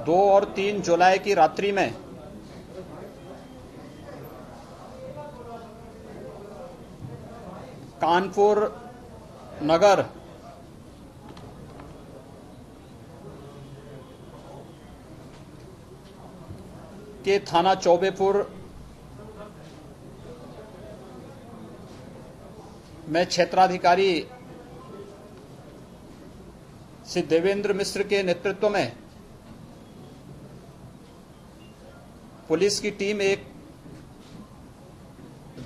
2 और 3 जुलाई की रात्रि में कानपुर नगर के थाना चौबेपुर में क्षेत्राधिकारी श्री देवेंद्र मिश्र के नेतृत्व में पुलिस की टीम एक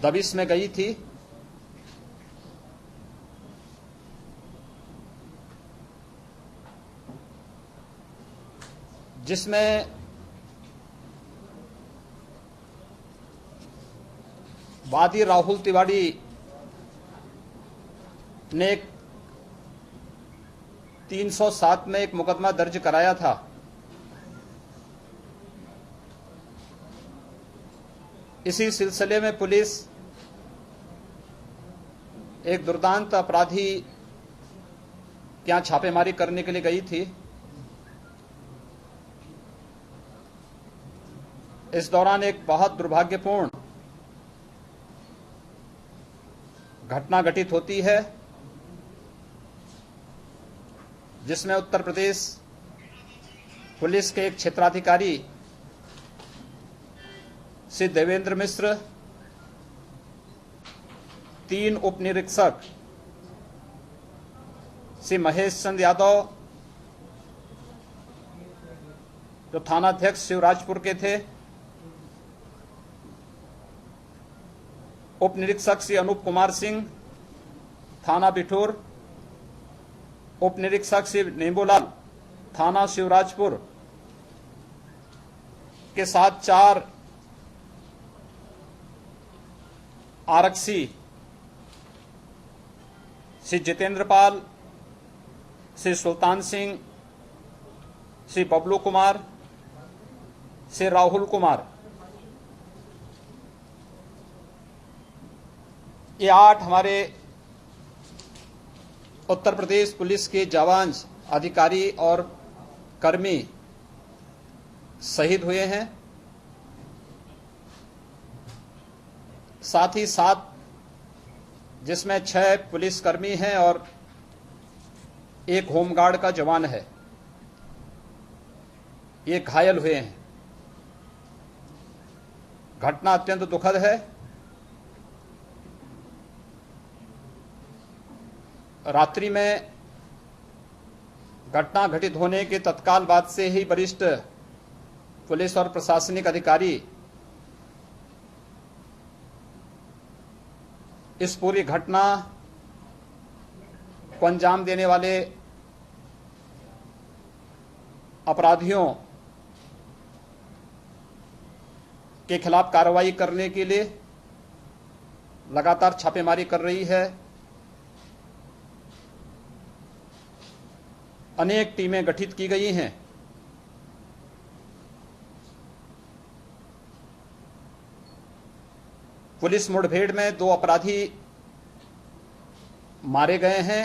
दबिश में गई थी। जिसमें वादी राहुल तिवारी ने 307 में एक मुकदमा दर्ज कराया था। इसी सिलसिले में पुलिस एक दुर्दांत अपराधी के यहां छापेमारी करने के लिए गई थी। इस दौरान एक बहुत दुर्भाग्यपूर्ण घटना घटित होती है, जिसमें उत्तर प्रदेश पुलिस के एक क्षेत्राधिकारी श्री देवेंद्र मिश्र, 3 उप निरीक्षक श्री महेश चंद यादव जो थानाध्यक्ष शिवराजपुर के थे, उप निरीक्षक श्री अनूप कुमार सिंह थाना बिठूर, उप निरीक्षक श्री नींबूलाल थाना शिवराजपुर के साथ 4 आरक्षी श्री जितेंद्र पाल, श्री सुल्तान सिंह, श्री बबलू कुमार, श्री राहुल कुमार, ये 8 हमारे उत्तर प्रदेश पुलिस के जवान, अधिकारी और कर्मी शहीद हुए हैं। साथ ही 7 जिसमें 6 पुलिसकर्मी हैं और 1 होमगार्ड का जवान है, ये घायल हुए हैं। घटना अत्यंत दुखद है। रात्रि में घटना घटित होने के तत्काल बाद से ही वरिष्ठ पुलिस और प्रशासनिक अधिकारी इस पूरी घटना को अंजाम देने वाले अपराधियों के खिलाफ कार्रवाई करने के लिए लगातार छापेमारी कर रही है। अनेक टीमें गठित की गई हैं। पुलिस मुठभेड़ में 2 अपराधी मारे गए हैं।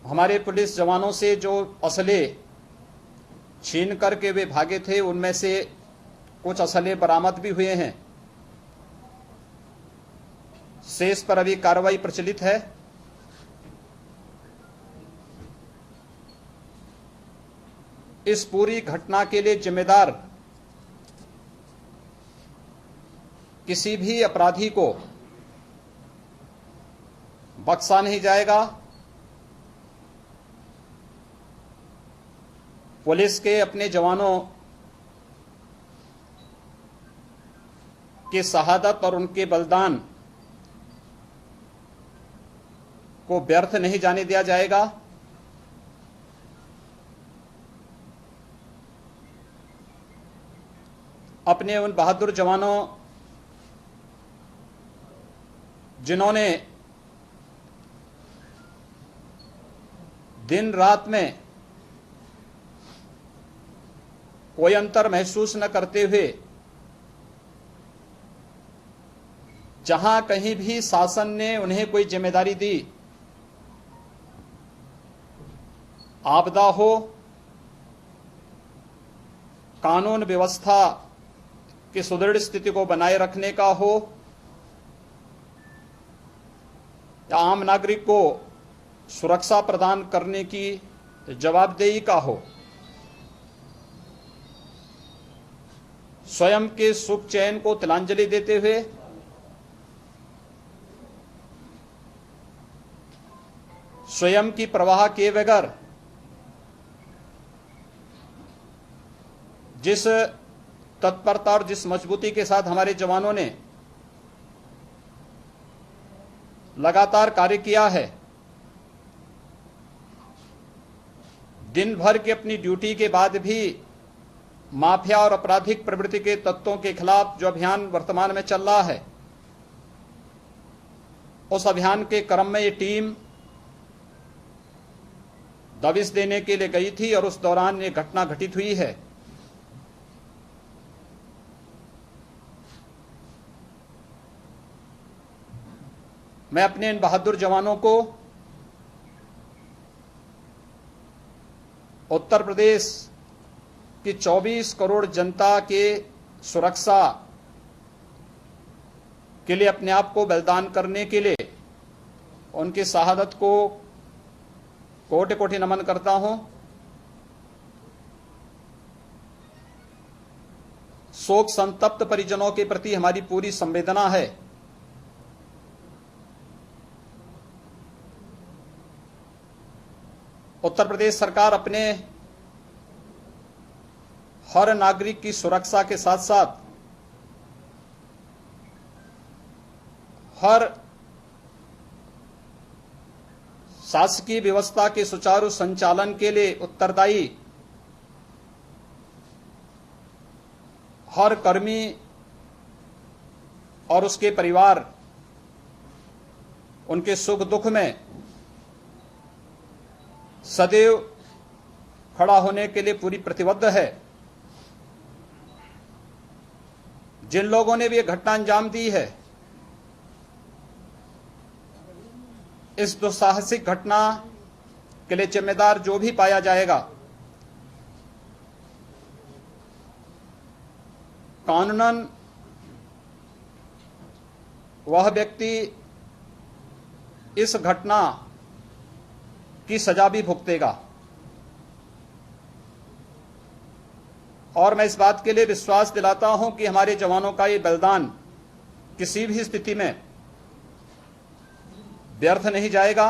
हमारे पुलिस जवानों से जो असले छीन करके वे भागे थे, उनमें से कुछ असले बरामद भी हुए हैं। शेष पर अभी कार्रवाई प्रचलित है। इस पूरी घटना के लिए जिम्मेदार किसी भी अपराधी को बख्शा नहीं जाएगा। पुलिस के अपने जवानों की शहादत और उनके बलिदान को व्यर्थ नहीं जाने दिया जाएगा। अपने उन बहादुर जवानों जिन्होंने दिन रात में कोई अंतर महसूस न करते हुए जहां कहीं भी शासन ने उन्हें कोई जिम्मेदारी दी, आपदा हो, कानून व्यवस्था की सुदृढ़ स्थिति को बनाए रखने का हो, या आम नागरिक को सुरक्षा प्रदान करने की जवाबदेही का हो, स्वयं के सुख चैन को तिलांजलि देते हुए स्वयं की परवाह किए बगैर जिस तत्परता और जिस मजबूती के साथ हमारे जवानों ने लगातार कार्य किया है, दिन भर की अपनी ड्यूटी के बाद भी माफिया और आपराधिक प्रवृत्ति के तत्वों के खिलाफ जो अभियान वर्तमान में चल रहा है, उस अभियान के क्रम में ये टीम दबिश देने के लिए गई थी और उस दौरान ये घटना घटित हुई है। मैं अपने इन बहादुर जवानों को उत्तर प्रदेश की 24 करोड़ जनता के सुरक्षा के लिए अपने आप को बलिदान करने के लिए उनकी शहादत को कोटि कोटि नमन करता हूं। शोक संतप्त परिजनों के प्रति हमारी पूरी संवेदना है। उत्तर प्रदेश सरकार अपने हर नागरिक की सुरक्षा के साथ साथ हर शासकीय व्यवस्था के सुचारू संचालन के लिए उत्तरदायी हर कर्मी और उसके परिवार उनके सुख दुख में सदैव खड़ा होने के लिए पूरी प्रतिबद्ध है। जिन लोगों ने भी यह घटना अंजाम दी है, इस दुस्साहसिक घटना के लिए जिम्मेदार जो भी पाया जाएगा, कानूनन वह व्यक्ति इस घटना की सजा भी भुगतेगा। और मैं इस बात के लिए विश्वास दिलाता हूं कि हमारे जवानों का ये बलिदान किसी भी स्थिति में व्यर्थ नहीं जाएगा।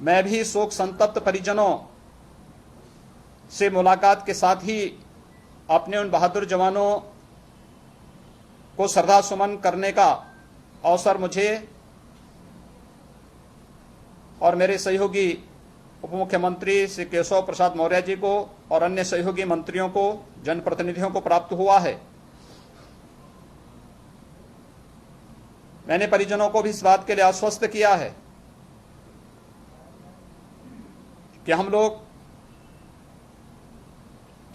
मैं भी शोक संतप्त परिजनों से मुलाकात के साथ ही अपने उन बहादुर जवानों को श्रद्धा सुमन करने का अवसर मुझे और मेरे सहयोगी उप मुख्यमंत्री श्री केशव प्रसाद मौर्य जी को और अन्य सहयोगी मंत्रियों को, जनप्रतिनिधियों को प्राप्त हुआ है। मैंने परिजनों को भी इस बात के लिए आश्वस्त किया है कि हम लोग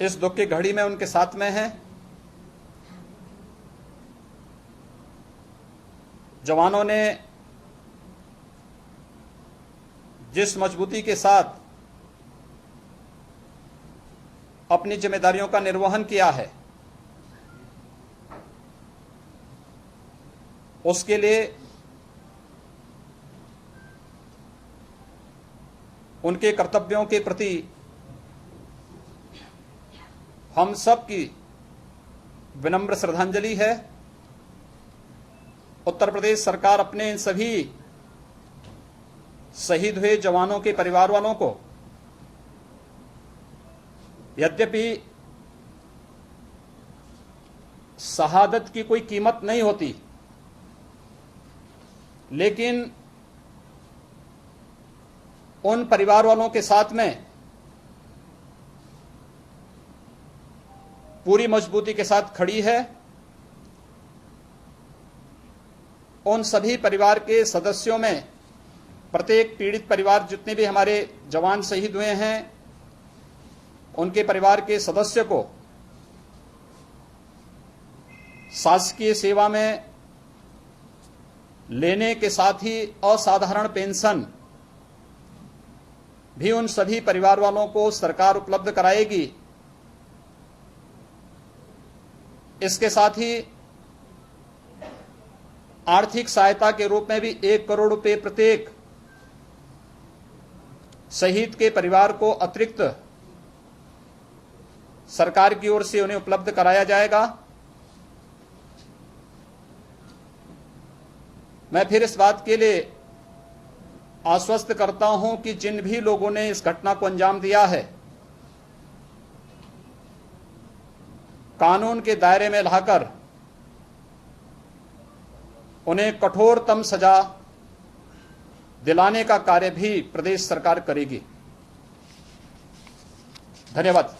इस दुख की घड़ी में उनके साथ में हैं। जवानों ने जिस मजबूती के साथ अपनी जिम्मेदारियों का निर्वहन किया है, उसके लिए उनके कर्तव्यों के प्रति हम सब की विनम्र श्रद्धांजलि है। उत्तर प्रदेश सरकार अपने इन सभी शहीद हुए जवानों के परिवार वालों को, यद्यपि शहादत की कोई कीमत नहीं होती, लेकिन उन परिवार वालों के साथ में पूरी मजबूती के साथ खड़ी है। उन सभी परिवार के सदस्यों में प्रत्येक पीड़ित परिवार, जितने भी हमारे जवान शहीद हुए हैं, उनके परिवार के सदस्य को शासकीय सेवा में लेने के साथ ही असाधारण पेंशन भी उन सभी परिवार वालों को सरकार उपलब्ध कराएगी। इसके साथ ही आर्थिक सहायता के रूप में भी 1 करोड़ रुपए प्रत्येक शहीद के परिवार को अतिरिक्त सरकार की ओर से उन्हें उपलब्ध कराया जाएगा। मैं फिर इस बात के लिए आश्वस्त करता हूं कि जिन भी लोगों ने इस घटना को अंजाम दिया है, कानून के दायरे में लाकर उन्हें कठोरतम सजा दिलाने का कार्य भी प्रदेश सरकार करेगी। धन्यवाद।